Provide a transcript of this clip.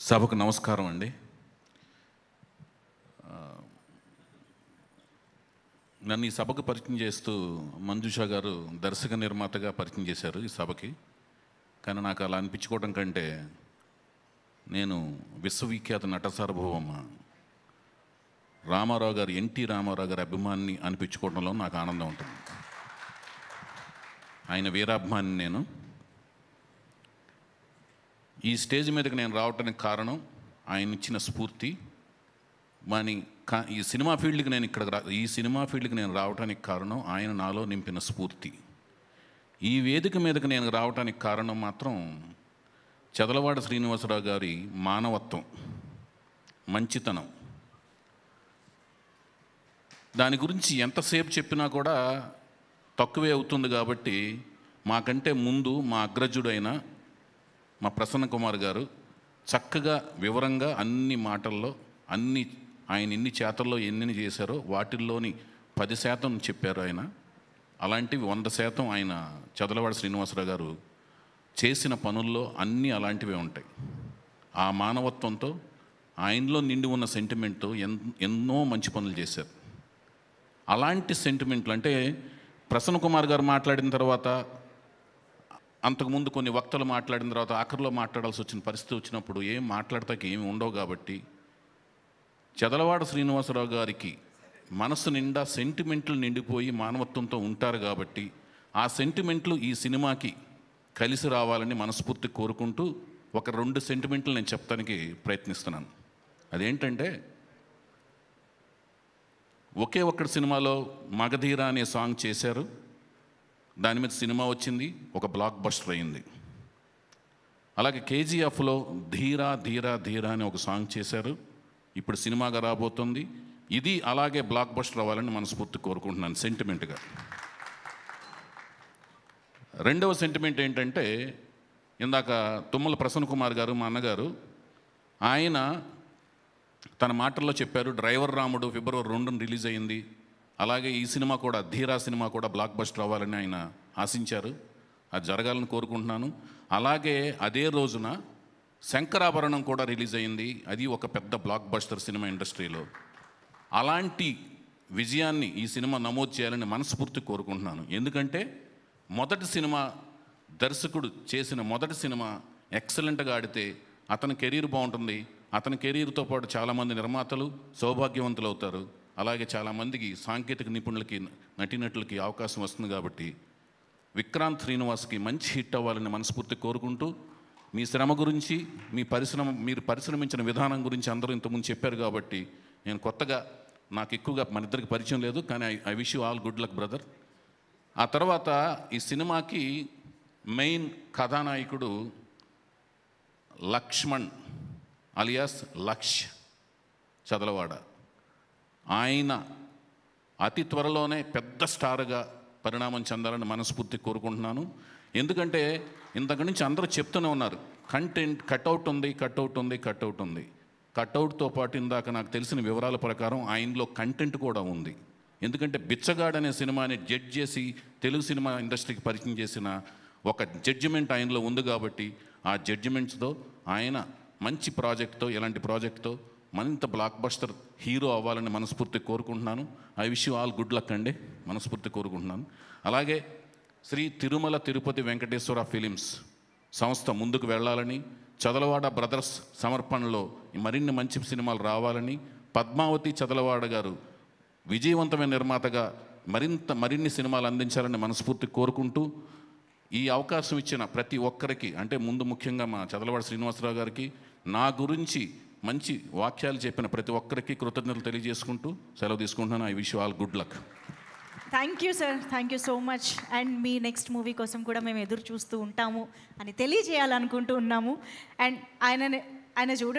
సభకు నమస్కారం అండి. నన్ను ఈ సభకు పరిచయం చేస్తూ మంజుష గారు దర్శక నిర్మాతగా పరిచయం చేశారు ఈ సభకి. కానీ నాకు అలా అనిపించుకోవడం కంటే నేను విశ్వవిఖ్యాత నట సార్వభౌమ రామారావు గారు, ఎన్టీ రామారావు గారి అభిమాని అనిపించుకోవడంలో నాకు ఆనందం ఉంటుంది. ఆయన వీరాభిమాని నేను. ఈ స్టేజ్ మీదకి నేను రావడానికి కారణం ఆయన ఇచ్చిన స్ఫూర్తి. ఈ సినిమా ఫీల్డ్కి నేను రావడానికి కారణం ఆయన నాలో నింపిన స్ఫూర్తి. ఈ వేదిక మీదకి నేను రావడానికి కారణం మాత్రం చదలవాడ శ్రీనివాసరావు గారి మానవత్వం, మంచితనం. దాని గురించి ఎంతసేపు చెప్పినా కూడా తక్కువే అవుతుంది. కాబట్టి మాకంటే ముందు మా అగ్రజుడైన మా ప్రసన్న కుమార్ గారు చక్కగా వివరంగా అన్ని మాటల్లో ఆయన ఎన్ని చేతల్లో ఎన్ని చేశారో వాటిల్లోని 10% చెప్పారు ఆయన. అలాంటివి 100% ఆయన చదలవాడ శ్రీనివాసరావు గారు చేసిన పనుల్లో అన్నీ అలాంటివే ఉంటాయి. ఆ మానవత్వంతో ఆయనలో నిండి ఉన్న సెంటిమెంట్తో ఎన్నో మంచి పనులు చేశారు. అలాంటి సెంటిమెంట్లు అంటే ప్రసన్న కుమార్ గారు మాట్లాడిన తర్వాత, అంతకుముందు కొన్ని వక్తలు మాట్లాడిన తర్వాత ఆఖరిలో మాట్లాడాల్సి వచ్చిన పరిస్థితి వచ్చినప్పుడు ఏం మాట్లాడతాకి ఏమి ఉండవు. కాబట్టి చదలవాడ శ్రీనివాసరావు గారికి మనసు నిండా సెంటిమెంట్లు నిండిపోయి మానవత్వంతో ఉంటారు. కాబట్టి ఆ సెంటిమెంట్లు ఈ సినిమాకి కలిసి రావాలని మనస్ఫూర్తి కోరుకుంటూ ఒక 2 సెంటిమెంట్లు నేను చెప్తానికి ప్రయత్నిస్తున్నాను. అదేంటంటే, ఒకే ఒక్కటి సినిమాలో మగధీర అనే సాంగ్ చేశారు. దాని మీద సినిమా వచ్చింది, ఒక బ్లాక్ బస్టర్ అయింది. అలాగే కేజీఎఫ్లో ధీరా ధీరా ధీరా అని ఒక సాంగ్ చేశారు, ఇప్పుడు సినిమాగా రాబోతుంది. ఇది అలాగే బ్లాక్ బస్టర్ అవ్వాలని మనస్ఫూర్తి కోరుకుంటున్నాను సెంటిమెంట్గా. రెండవ సెంటిమెంట్ ఏంటంటే, ఇందాక తుమ్మల ప్రసన్న కుమార్ గారు, మా అన్నగారు, ఆయన తన మాటల్లో చెప్పారు, డ్రైవర్ రాముడు ఫిబ్రవరి 2న రిలీజ్ అయింది. అలాగే ఈ సినిమా కూడా, ధీరా సినిమా కూడా బ్లాక్ బస్టర్ అవ్వాలని ఆయన ఆశించారు. అది జరగాలని కోరుకుంటున్నాను. అలాగే అదే రోజున శంకరాభరణం కూడా రిలీజ్ అయింది. అది ఒక పెద్ద బ్లాక్ బస్టర్ సినిమా ఇండస్ట్రీలో. అలాంటి విజయాన్ని ఈ సినిమా నమోదు చేయాలని మనస్ఫూర్తి కోరుకుంటున్నాను. ఎందుకంటే మొదటి సినిమా, దర్శకుడు చేసిన మొదటి సినిమా ఎక్సలెంట్గా ఆడితే అతని కెరీర్ బాగుంటుంది. అతని కెరీర్తో పాటు చాలామంది నిర్మాతలు సౌభాగ్యవంతులు అవుతారు. అలాగే చాలామందికి సాంకేతిక నిపుణులకి, నటీనటులకి అవకాశం వస్తుంది. కాబట్టి విక్రాంత్ శ్రీనివాస్కి మంచి హిట్ అవ్వాలని మనస్ఫూర్తి కోరుకుంటూ, మీ శ్రమ గురించి, మీరు పరిశ్రమించిన విధానం గురించి అందరూ ఇంతకుముందు చెప్పారు. కాబట్టి నేను కొత్తగా, నాకు ఎక్కువగా మన ఇద్దరికి పరిచయం లేదు, కానీ I wish you all good luck brother. ఆ తర్వాత ఈ సినిమాకి మెయిన్ కథానాయకుడు లక్ష్మణ్ అలియాస్ లక్ష్ చదలవాడ. ఆయన అతి త్వరలోనే పెద్ద స్టార్గా పరిణామం చెందాలని మనస్ఫూర్తి కోరుకుంటున్నాను. ఎందుకంటే ఇంతకు నుంచి అందరూ చెప్తూనే ఉన్నారు, కంటెంట్ కట్అవుట్ ఉంది. కట్అవుట్తో పాటు ఇందాక నాకు తెలిసిన వివరాల ప్రకారం ఆయనలో కంటెంట్ కూడా ఉంది. ఎందుకంటే బిచ్చగాడ్ అనే సినిమాని జడ్జ్ చేసి తెలుగు సినిమా ఇండస్ట్రీకి పరిచయం చేసిన ఒక జడ్జిమెంట్ ఆయనలో ఉంది. కాబట్టి ఆ జడ్జిమెంట్స్తో ఆయన మంచి ప్రాజెక్ట్తో, ఇలాంటి ప్రాజెక్ట్తో మరింత బ్లాక్ బస్టర్ హీరో అవ్వాలని మనస్ఫూర్తి కోరుకుంటున్నాను. I wish you all good luck అండి, మనస్ఫూర్తి కోరుకుంటున్నాను. అలాగే శ్రీ తిరుమల తిరుపతి వెంకటేశ్వర ఫిలిమ్స్ సంస్థ ముందుకు వెళ్ళాలని, చదలవాడ బ్రదర్స్ సమర్పణలో మరిన్ని మంచి సినిమాలు రావాలని, పద్మావతి చదలవాడ గారు విజయవంతమైన నిర్మాతగా మరిన్ని సినిమాలు అందించాలని మనస్ఫూర్తి కోరుకుంటూ, ఈ అవకాశం ఇచ్చిన ప్రతి ఒక్కరికి, అంటే ముందు ముఖ్యంగా మా చదలవాడ శ్రీనివాసరావు గారికి, నా గురించి మంచి వాక్యాలు చెప్పిన ప్రతి ఒక్కరికి కృతజ్ఞతలు తెలియజేసుకుంటూ సెలవు తీసుకుంటున్నాను. I wish you all good luck. Thank you sir, thank you so much. And me next movie కోసం కూడా మేము ఎదురు చూస్తూ ఉంటాము అని తెలియజేయాలనుకుంటూ ఉన్నాము. అండ్ ఆయన చూడండి.